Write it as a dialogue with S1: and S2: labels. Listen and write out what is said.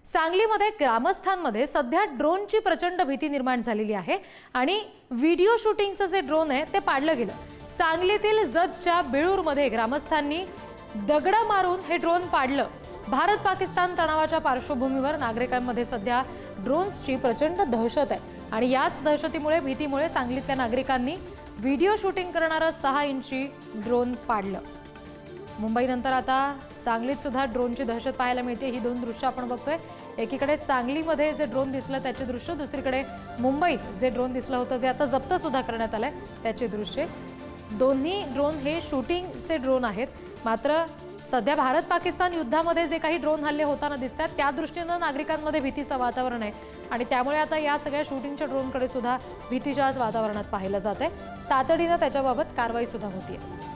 S1: सांगलीमध्ये ग्रामस्थांमध्ये सध्या ड्रोनची प्रचंड भीती निर्माण झालेली आहे आणि व्हिडिओ शूटिंगचं जे ड्रोन आहे ते पाडलं गेलं। सांगलीतील जतच्या बिळूरमध्ये ग्रामस्थांनी दगड मारून हे ड्रोन पाडलं। भारत पाकिस्तान तणावाच्या पार्श्वभूमीवर नागरिकांमध्ये सध्या ड्रोन्सची प्रचंड दहशत आहे आणि याच दहशतीमुळे भीतीमुळे सांगलीतल्या नागरिकांनी व्हिडिओ शूटिंग करणारं 6 इंची ड्रोन पाडलं। मुंबईनंतर आता सांगलीत सुद्धा ड्रोनची दहशत पाहायला मिळते। ही दोन दृश्य आपण बघतोय। एकीकडे सांगलीमध्ये जे ड्रोन दिसलं त्याचे दृश्य, दुसरीकडे मुंबईत जे ड्रोन दिसलं होतं जे आता जप्त सुद्धा करण्यात आलंय त्याचे दृश्य। दोन्ही ड्रोन हे शूटिंगचे ड्रोन आहेत। मात्र सध्या भारत पाकिस्तान युद्धामध्ये जे काही ड्रोन हल्ले होताना दिसतात त्या दृष्टीने नागरिकांमध्ये भीतीचं वातावरण आहे आणि त्यामुळे आता या सगळ्या शूटिंगच्या ड्रोनकडे सुद्धा भीतीच्याच वातावरणात पाहिलं जाते। तातडीने त्याच्याबाबत कारवाई सुद्धा होतीये।